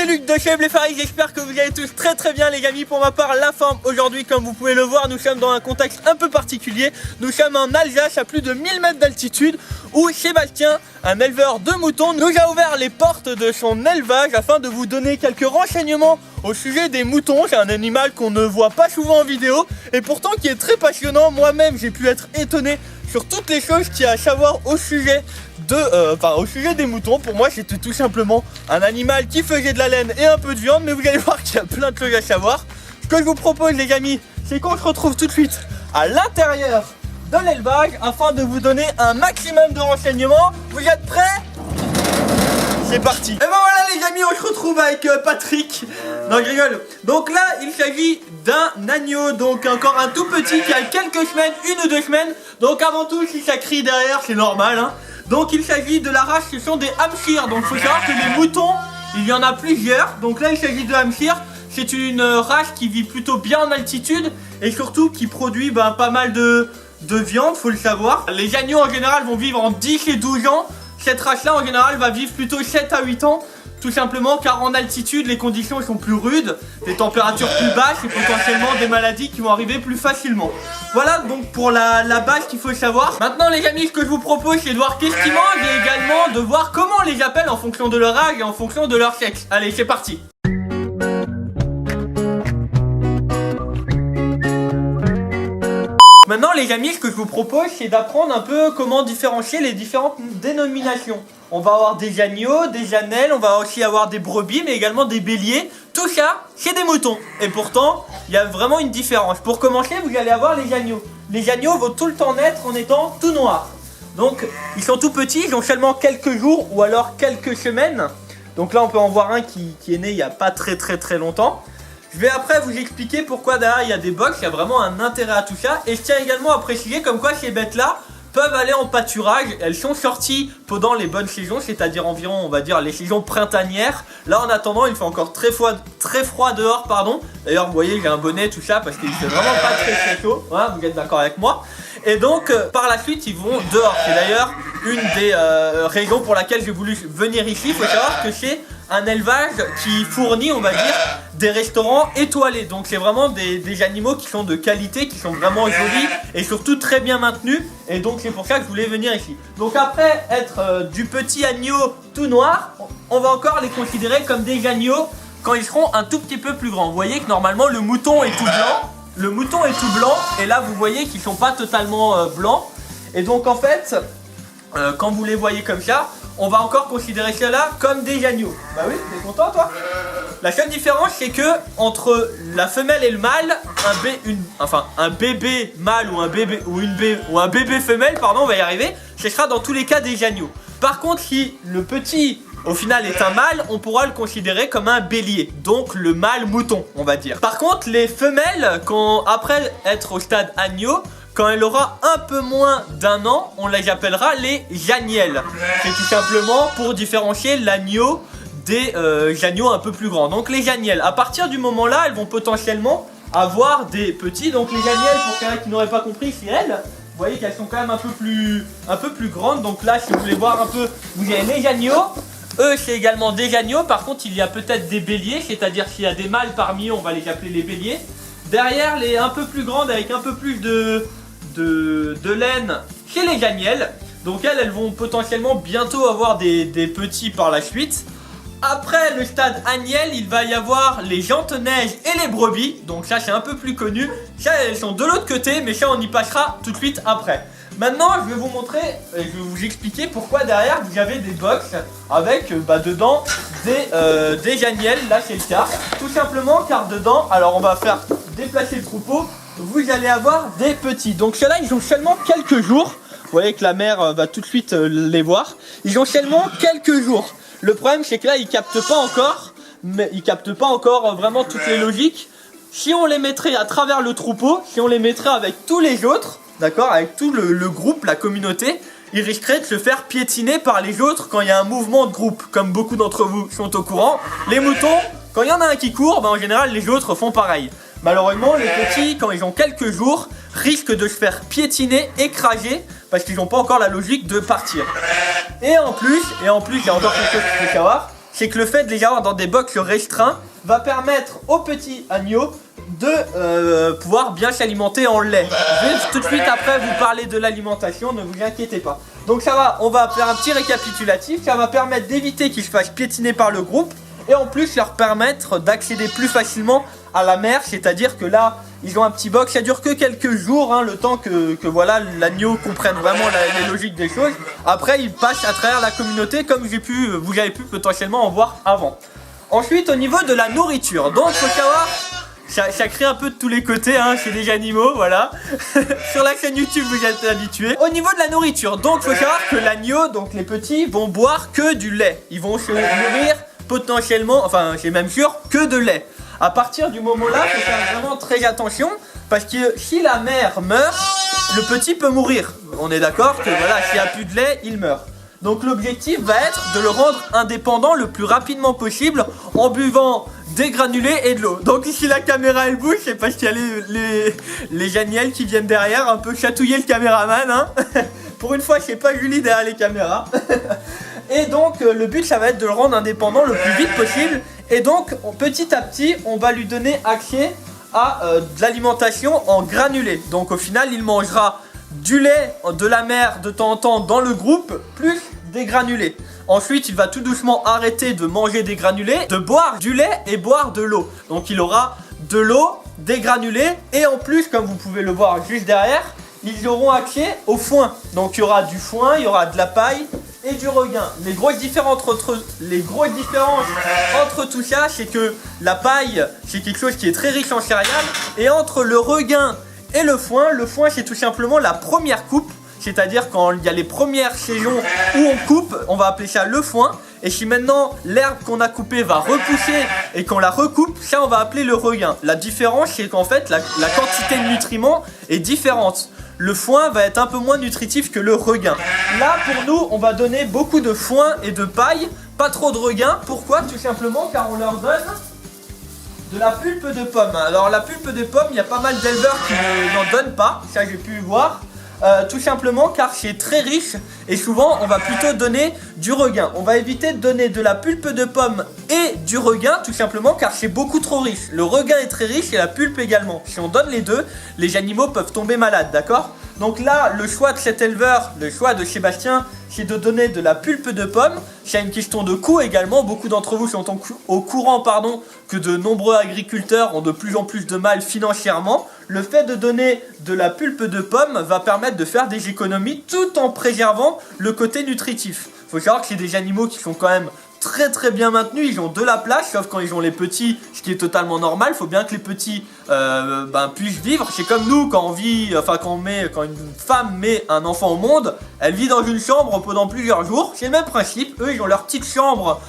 c'est Luc de chez Blefari, j'espère que vous allez tous très bien les amis. Pour ma part, la forme aujourd'hui, comme vous pouvez le voir, nous sommes dans un contexte un peu particulier. Nous sommes en Alsace à plus de 1000 mètres d'altitude où Sébastien, un éleveur de moutons, nous a ouvert les portes de son élevage afin de vous donner quelques renseignements au sujet des moutons. C'est un animal qu'on ne voit pas souvent en vidéo et pourtant qui est très passionnant. Moi-même, j'ai pu être étonné sur toutes les choses qu'il y a à savoir au sujet au sujet des moutons. Pour moi, c'était tout simplement un animal qui faisait de la laine et un peu de viande, mais vous allez voir qu'il y a plein de choses à savoir. Ce que je vous propose les amis, c'est qu'on se retrouve tout de suite à l'intérieur de l'élevage afin de vous donner un maximum de renseignements. Vous êtes prêts? C'est parti. Et ben voilà les amis, on se retrouve avec Patrick. Non, je rigole. Donc là, il s'agit d'un agneau, donc encore un tout petit qui a quelques semaines, 1 ou 2 semaines. Donc avant tout, si ça crie derrière, c'est normal hein. Donc il s'agit de la race, ce sont des Hampshire. Donc il faut savoir que les moutons, il y en a plusieurs. Donc là, il s'agit de Hampshire. C'est une race qui vit plutôt bien en altitude et surtout qui produit pas mal de viande, faut le savoir. Les agneaux en général vont vivre en 10 et 12 ans. Cette race-là en général va vivre plutôt 7 à 8 ans. Tout simplement car en altitude les conditions sont plus rudes, des températures plus basses et potentiellement des maladies qui vont arriver plus facilement. Voilà donc pour la base qu'il faut savoir. Maintenant les amis, ce que je vous propose c'est de voir qu'est-ce qu'ils mangent et également de voir comment on les appelle en fonction de leur âge et en fonction de leur sexe. Allez, c'est parti. Maintenant les amis, ce que je vous propose c'est d'apprendre un peu comment différencier les différentes dénominations. On va avoir des agneaux, des janelles, on va aussi avoir des brebis mais également des béliers. Tout ça c'est des moutons et pourtant il y a vraiment une différence. Pour commencer vous allez avoir les agneaux. Les agneaux vont tout le temps naître en étant tout noirs. Donc ils sont tout petits, ils ont seulement quelques jours ou alors quelques semaines. Donc là on peut en voir un qui est né il n'y a pas très longtemps. Je vais après vous expliquer pourquoi derrière il y a des box, il y a vraiment un intérêt à tout ça. Et je tiens également à préciser comme quoi ces bêtes là peuvent aller en pâturage. Elles sont sorties pendant les bonnes saisons, c'est-à-dire environ on va dire les saisons printanières. Là en attendant il fait encore très froid dehors pardon. D'ailleurs vous voyez j'ai un bonnet tout ça parce qu'il fait vraiment pas très chaud, voilà, vous êtes d'accord avec moi. Et donc par la suite ils vont dehors. C'est d'ailleurs une des raisons pour laquelle j'ai voulu venir ici. Il faut savoir que c'est un élevage qui fournit on va dire des restaurants étoilés. Donc c'est vraiment des animaux qui sont de qualité, qui sont vraiment jolis et surtout très bien maintenus. Et donc c'est pour ça que je voulais venir ici. Donc après être du petit agneau tout noir, on va encore les considérer comme des agneaux quand ils seront un tout petit peu plus grands. Vous voyez que normalement le mouton est tout blanc. Le mouton est tout blanc et là vous voyez qu'ils sont pas totalement blancs. Et donc en fait quand vous les voyez comme ça, on va encore considérer cela comme des agneaux. Bah oui, t'es content toi? La seule différence c'est que entre la femelle et le mâle, un bébé mâle ou un bébé femelle, pardon, on va y arriver, ce sera dans tous les cas des agneaux. Par contre si le petit au final est un mâle, on pourra le considérer comme un bélier, donc le mâle mouton on va dire. Par contre les femelles, après être au stade agneau, quand elle aura un peu moins d'1 an, on les appellera les janielles. C'est tout simplement pour différencier l'agneau des agneaux un peu plus grands. Donc les janielles, à partir du moment là, elles vont potentiellement avoir des petits. Donc les janielles, pour quelqu'un qui n'aurait pas compris, c'est elles. Vous voyez qu'elles sont quand même un peu plus grandes. Donc là, si vous voulez voir un peu, vous avez les agneaux. Eux, c'est également des agneaux. Par contre, il y a peut-être des béliers, c'est-à-dire s'il y a des mâles parmi eux, on va les appeler les béliers. Derrière, les un peu plus grandes avec un peu plus de laine chez les janielles. Donc elles vont potentiellement bientôt avoir des petits par la suite. Après le stade agnelle, il va y avoir les jantes-neige et les brebis. Donc ça c'est un peu plus connu. Ça elles sont de l'autre côté, mais ça on y passera tout de suite après. Maintenant je vais vous montrer, je vais vous expliquer pourquoi derrière vous avez des box avec dedans des janielles. Là c'est le cas, tout simplement car dedans, alors on va faire déplacer le troupeau, vous allez avoir des petits. Donc ceux-là ils ont seulement quelques jours. Vous voyez que la mère va tout de suite les voir. Ils ont seulement quelques jours. Le problème c'est que là ils captent pas encore vraiment toutes les logiques. Si on les mettrait à travers le troupeau, si on les mettrait avec tous les autres, d'accord, avec tout le groupe, la communauté, ils risqueraient de se faire piétiner par les autres quand il y a un mouvement de groupe. Comme beaucoup d'entre vous sont au courant, les moutons, quand il y en a un qui court, en général les autres font pareil. Malheureusement les petits, quand ils ont quelques jours, risquent de se faire piétiner, écraser, parce qu'ils n'ont pas encore la logique de partir. Et en plus, il y a encore quelque chose qu'il faut savoir, c'est que le fait de les avoir dans des box restreints va permettre aux petits agneaux de pouvoir bien s'alimenter en lait. Je vais tout de suite après vous parler de l'alimentation, ne vous inquiétez pas. Donc ça va, on va faire un petit récapitulatif, ça va permettre d'éviter qu'ils se fassent piétiner par le groupe et en plus leur permettre d'accéder plus facilement à la mère, c'est-à-dire que là, ils ont un petit box, ça dure que quelques jours, hein, le temps que voilà, l'agneau comprenne vraiment les logiques des choses. Après, il passe à travers la communauté comme vous avez pu potentiellement en voir avant. Ensuite, au niveau de la nourriture, donc il faut savoir, ça crie un peu de tous les côtés, hein, chez les animaux, voilà. Sur la chaîne YouTube, vous êtes habitués. Au niveau de la nourriture, donc il faut savoir que l'agneau, donc les petits, vont boire que du lait. Ils vont se nourrir potentiellement, enfin, j'ai même sûr, que de lait. À partir du moment-là, il faut faire vraiment très attention, parce que si la mère meurt, le petit peut mourir. On est d'accord que voilà, s'il n'y a plus de lait, il meurt. Donc l'objectif va être de le rendre indépendant le plus rapidement possible en buvant des granulés et de l'eau. Donc ici la caméra elle bouge, c'est parce qu'il y a les Janiel qui viennent derrière un peu chatouiller le caméraman, hein. Pour une fois c'est pas Julie derrière les caméras. Et donc le but ça va être de le rendre indépendant le plus vite possible. Et donc petit à petit on va lui donner accès à de l'alimentation en granulés. Donc au final il mangera du lait de la mère de temps en temps dans le groupe, plus des granulés. Ensuite, il va tout doucement arrêter de manger des granulés, de boire du lait et boire de l'eau. Donc il aura de l'eau, des granulés et en plus, comme vous pouvez le voir juste derrière, ils auront accès au foin. Donc il y aura du foin, il y aura de la paille et du regain. Les grosses différences entre tout ça, c'est que la paille, c'est quelque chose qui est très riche en céréales. Et entre le regain et le foin c'est tout simplement la première coupe. C'est-à-dire quand il y a les premières saisons où on coupe, on va appeler ça le foin. Et si maintenant l'herbe qu'on a coupée va repousser et qu'on la recoupe, ça on va appeler le regain. La différence c'est qu'en fait la quantité de nutriments est différente. Le foin va être un peu moins nutritif que le regain. Là pour nous on va donner beaucoup de foin et de paille, pas trop de regain. Pourquoi? Tout simplement car on leur donne de la pulpe de pomme. Alors la pulpe de pomme, il y a pas mal d'éleveurs qui n'en donnent pas, ça j'ai pu voir. Tout simplement car c'est très riche et souvent on va plutôt donner du regain. On va éviter de donner de la pulpe de pomme et du regain tout simplement car c'est beaucoup trop riche. Le regain est très riche et la pulpe également. Si on donne les deux, les animaux peuvent tomber malades, d'accord? Donc là, le choix de cet éleveur, le choix de Sébastien, c'est de donner de la pulpe de pomme. C'est une question de coût également. Beaucoup d'entre vous sont au courant que de nombreux agriculteurs ont de plus en plus de mal financièrement. Le fait de donner de la pulpe de pomme va permettre de faire des économies tout en préservant le côté nutritif. Il faut savoir que c'est des animaux qui sont quand même très bien maintenus, ils ont de la place, sauf quand ils ont les petits, ce qui est totalement normal. Il faut bien que les petits puissent vivre. C'est comme nous quand quand une femme met un enfant au monde, elle vit dans une chambre pendant plusieurs jours. C'est le même principe. Eux ils ont leur petite chambre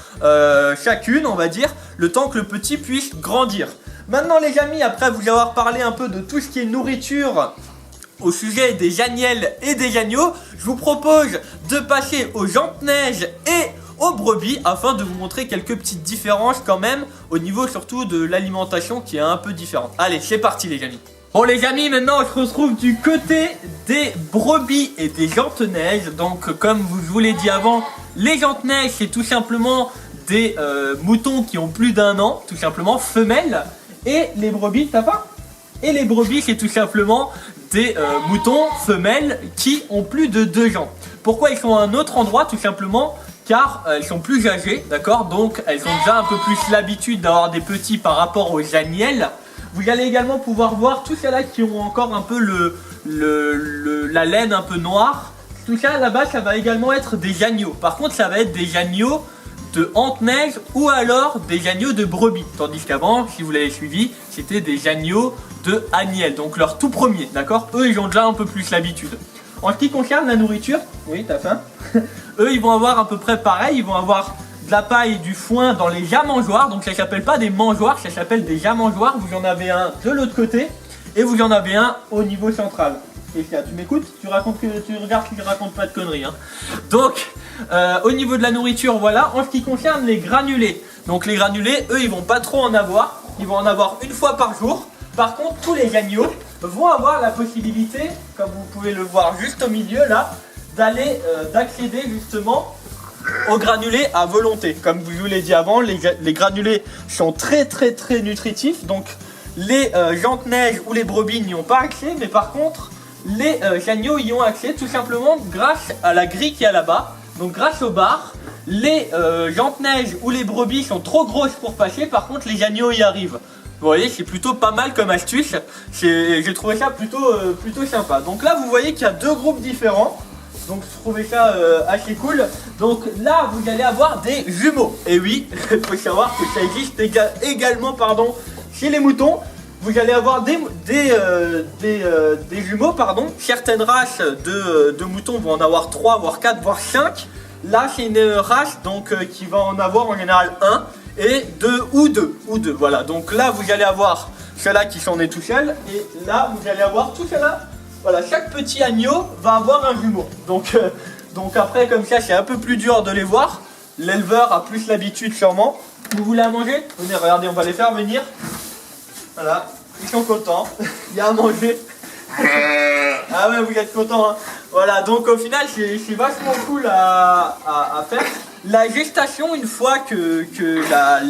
chacune, on va dire, le temps que le petit puisse grandir. Maintenant les amis, après vous avoir parlé un peu de tout ce qui est nourriture au sujet des Janiel et des agneaux, je vous propose de passer aux jantes-neige et aux brebis afin de vous montrer quelques petites différences quand même au niveau surtout de l'alimentation qui est un peu différente. Allez, c'est parti les amis. Bon les amis, maintenant on se retrouve du côté des brebis et des jantes-neige. Donc comme je vous l'ai dit avant, les jantes-neige c'est tout simplement des moutons qui ont plus d'1 an, tout simplement femelles. Et les brebis, t'as pas? Et les brebis c'est tout simplement des moutons femelles qui ont plus de 2 ans. Pourquoi ils sont à un autre endroit? Tout simplement car elles sont plus âgées, d'accord? Donc elles ont déjà un peu plus l'habitude d'avoir des petits par rapport aux Janiel. Vous allez également pouvoir voir tous ceux-là qui ont encore un peu la laine un peu noire. Tout ça là-bas, ça va également être des agneaux. Par contre, ça va être des agneaux de hante-neige ou alors des agneaux de brebis. Tandis qu'avant, si vous l'avez suivi, c'était des agneaux de Aniel. Donc leur tout premier, d'accord? Eux, ils ont déjà un peu plus l'habitude. En ce qui concerne la nourriture, oui, t'as faim? Eux, ils vont avoir à peu près pareil, ils vont avoir de la paille et du foin dans les jamangeoires. Donc ça s'appelle pas des mangeoires, ça s'appelle des jamangeoires. Vous en avez un de l'autre côté et vous en avez un au niveau central. Et tu m'écoutes? Tu regardes que je raconte pas de conneries, hein. Donc au niveau de la nourriture, voilà. En ce qui concerne les granulés, donc les granulés, eux, ils vont pas trop en avoir. Ils vont en avoir 1 fois par jour. Par contre, tous les agneaux vont avoir la possibilité, comme vous pouvez le voir juste au milieu là, d'accéder justement aux granulés à volonté. Comme je vous l'ai dit avant, les granulés sont très nutritifs. Donc les gens de neige ou les brebis n'y ont pas accès, mais par contre les agneaux y ont accès tout simplement grâce à la grille qui est là-bas. Donc grâce aux barres, les gens de neige ou les brebis sont trop grosses pour passer, par contre les agneaux y arrivent. Vous voyez, c'est plutôt pas mal comme astuce, j'ai trouvé ça plutôt sympa. Donc là vous voyez qu'il y a deux groupes différents, donc je trouvais ça assez cool. Donc là vous allez avoir des jumeaux, et oui, il faut savoir que ça existe également chez les moutons. Vous allez avoir des jumeaux, pardon. Certaines races de moutons vont en avoir 3, voire 4, voire 5. Là c'est une race donc, qui va en avoir en général 1 et 2 ou 2. Voilà, donc là vous allez avoir ceux-là qui sont nés tout seuls. Et là vous allez avoir tout cela. Voilà, chaque petit agneau va avoir un jumeau. Donc après comme ça c'est un peu plus dur de les voir. L'éleveur a plus l'habitude sûrement. Vous voulez à manger? Venez, regardez, on va les faire venir. Voilà, ils sont contents, il y a à manger. Ah ouais, vous êtes contents, hein. Voilà, donc au final c'est vachement cool à faire. La gestation, une fois que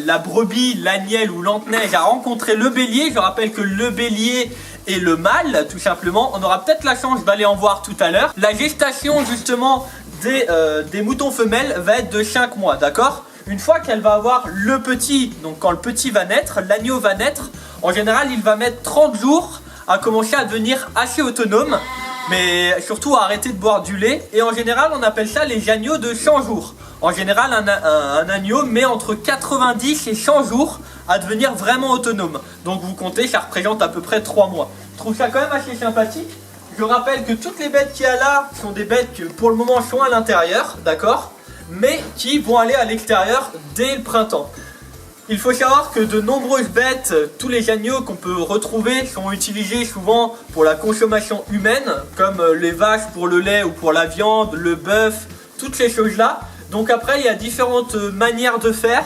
la brebis, l'agnelle ou l'ante-neige a rencontré le bélier, je rappelle que le bélier est le mâle tout simplement, on aura peut-être la chance d'aller en voir tout à l'heure. La gestation justement des moutons femelles va être de 5 mois, d'accord? Une fois qu'elle va avoir le petit, donc quand le petit va naître, l'agneau va naître, en général il va mettre 30 jours à commencer à devenir assez autonome, mais surtout à arrêter de boire du lait. Et en général on appelle ça les agneaux de 100 jours. En général un agneau met entre 90 et 100 jours à devenir vraiment autonome. Donc vous comptez, ça représente à peu près 3 mois. Je trouve ça quand même assez sympathique. Je rappelle que toutes les bêtes qu'il y a là sont des bêtes qui pour le moment sont à l'intérieur, d'accord, mais qui vont aller à l'extérieur dès le printemps. Il faut savoir que de nombreuses bêtes, tous les agneaux qu'on peut retrouver sont utilisés souvent pour la consommation humaine, comme les vaches pour le lait ou pour la viande, le bœuf, toutes ces choses-là. Donc après, il y a différentes manières de faire.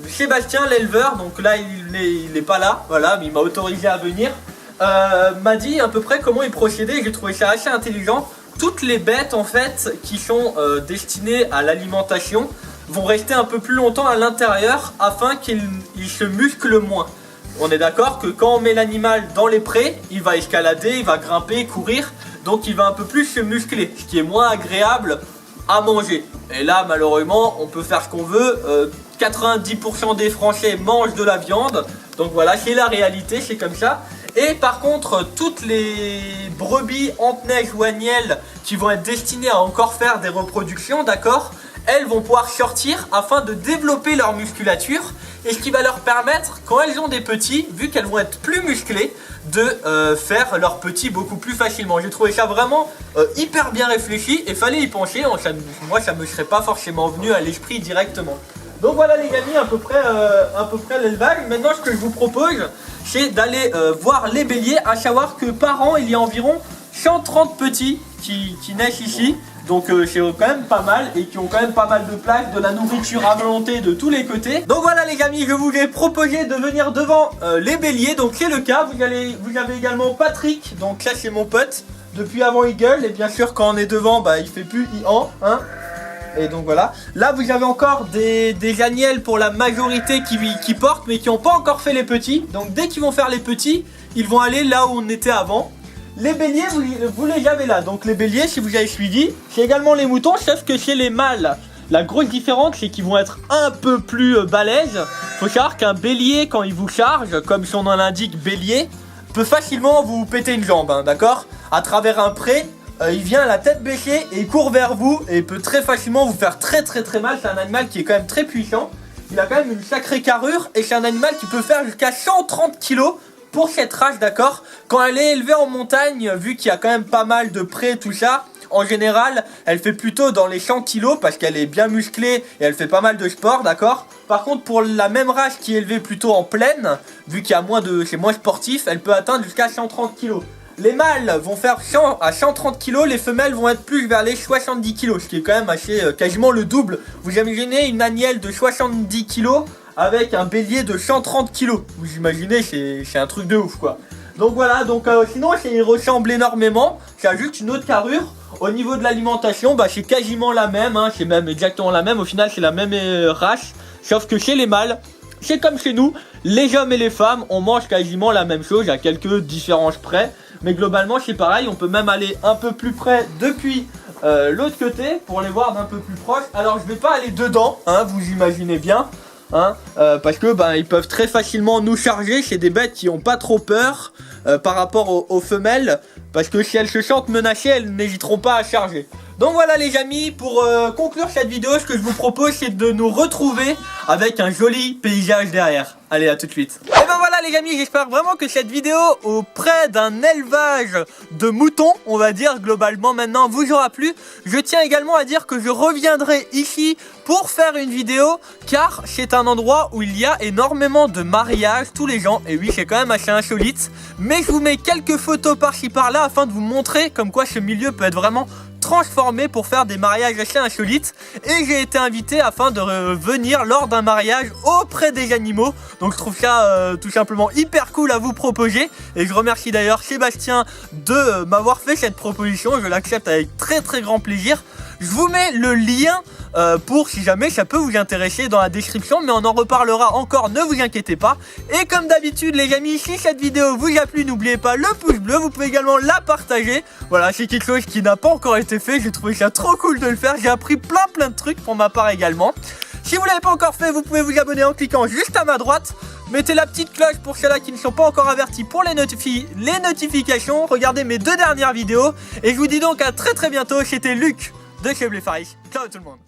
Sébastien, l'éleveur, donc là il n'est pas là, voilà, mais il m'a autorisé à venir, m'a dit à peu près comment il procédait. J'ai trouvé ça assez intelligent. Toutes les bêtes en fait qui sont destinées à l'alimentation vont rester un peu plus longtemps à l'intérieur afin qu'ils se musclent moins. On est d'accord que quand on met l'animal dans les prés, il va escalader, il va grimper, courir, donc il va un peu plus se muscler, ce qui est moins agréable à manger. Et là malheureusement on peut faire ce qu'on veut, 90% des Français mangent de la viande, donc voilà, c'est la réalité, c'est comme ça. Et par contre, toutes les brebis, ante-neige ou agnelles qui vont être destinées à encore faire des reproductions, d'accord, elles vont pouvoir sortir afin de développer leur musculature, et ce qui va leur permettre, quand elles ont des petits, vu qu'elles vont être plus musclées, de faire leurs petits beaucoup plus facilement. J'ai trouvé ça vraiment hyper bien réfléchi et fallait y penser. Moi ça me serait pas forcément venu à l'esprit directement. Donc voilà les amis, à peu près l'élevage. Maintenant ce que je vous propose, c'est d'aller voir les béliers, à savoir que par an il y a environ 130 petits qui naissent ici. Donc c'est quand même pas mal et qui ont quand même pas mal de place, de la nourriture à volonté de tous les côtés. Donc voilà les amis, je vous ai proposé de venir devant les béliers, donc c'est le cas. Vous avez également Patrick, donc là c'est mon pote. Depuis avant il gueule et bien sûr quand on est devant, bah il fait plus hein. Et donc voilà. Là vous avez encore des agnelles pour la majorité qui portent mais qui n'ont pas encore fait les petits. Donc dès qu'ils vont faire les petits, ils vont aller là où on était avant. Les béliers, vous les avez là. Donc les béliers, si vous avez suivi, c'est également les moutons, sauf que chez les mâles, la grosse différence, c'est qu'ils vont être un peu plus balèzes. Faut savoir qu'un bélier, quand il vous charge, comme son nom l'indique, bélier, peut facilement vous péter une jambe, hein, d'accord? À travers un pré, il vient à la tête baissée et il court vers vous et il peut très facilement vous faire très mal. C'est un animal qui est quand même très puissant. Il a quand même une sacrée carrure et c'est un animal qui peut faire jusqu'à 130 kg. Pour cette race, d'accord, quand elle est élevée en montagne, vu qu'il y a quand même pas mal de prés, tout ça, en général, elle fait plutôt dans les 100 kilos parce qu'elle est bien musclée et elle fait pas mal de sport, d'accord. Par contre, pour la même race qui est élevée plutôt en plaine, vu qu'il y a c'est moins sportif, elle peut atteindre jusqu'à 130 kilos. Les mâles vont faire 100 à 130 kg, les femelles vont être plus vers les 70 kg, ce qui est quand même assez quasiment le double. Vous imaginez une agnelle de 70 kg avec un bélier de 130 kg. Vous imaginez, c'est un truc de ouf quoi. Donc voilà, donc sinon il ressemble énormément, ça a juste une autre carrure. Au niveau de l'alimentation, bah, c'est quasiment la même, hein, c'est même exactement la même, au final c'est la même race, sauf que chez les mâles, c'est comme chez nous, les hommes et les femmes, on mange quasiment la même chose, à quelques différences près, mais globalement c'est pareil, on peut même aller un peu plus près depuis l'autre côté pour les voir d'un peu plus proche. Alors je vais pas aller dedans, hein, vous imaginez bien, hein, parce que bah, ils peuvent très facilement nous charger, c'est des bêtes qui ont pas trop peur par rapport aux femelles, parce que si elles se sentent menacées, elles n'hésiteront pas à charger. Donc voilà les amis, pour conclure cette vidéo, ce que je vous propose c'est de nous retrouver avec un joli paysage derrière. Allez, à tout de suite. Et ben voilà les amis, j'espère vraiment que cette vidéo auprès d'un élevage de moutons, on va dire globalement maintenant, vous aura plu. Je tiens également à dire que je reviendrai ici pour faire une vidéo, car c'est un endroit où il y a énormément de mariages tous les ans. Et oui, c'est quand même assez insolite, mais je vous mets quelques photos par-ci par-là afin de vous montrer comme quoi ce milieu peut être vraiment transformé pour faire des mariages assez insolites. Et j'ai été invité afin de venir lors d'un mariage auprès des animaux. Donc je trouve ça tout simplement hyper cool à vous proposer. Et je remercie d'ailleurs Sébastien de m'avoir fait cette proposition. Je l'accepte avec très très grand plaisir. Je vous mets le lien pour si jamais ça peut vous intéresser dans la description, mais on en reparlera encore, ne vous inquiétez pas. Et comme d'habitude les amis, si cette vidéo vous a plu, n'oubliez pas le pouce bleu, vous pouvez également la partager. Voilà, c'est quelque chose qui n'a pas encore été fait, j'ai trouvé ça trop cool de le faire, j'ai appris plein de trucs pour ma part également. Si vous ne l'avez pas encore fait, vous pouvez vous abonner en cliquant juste à ma droite. Mettez la petite cloche pour ceux-là qui ne sont pas encore avertis pour les notifications. Regardez mes 2 dernières vidéos. Et je vous dis donc à très bientôt, c'était Luc de chez Bleffaris. Ciao tout le monde.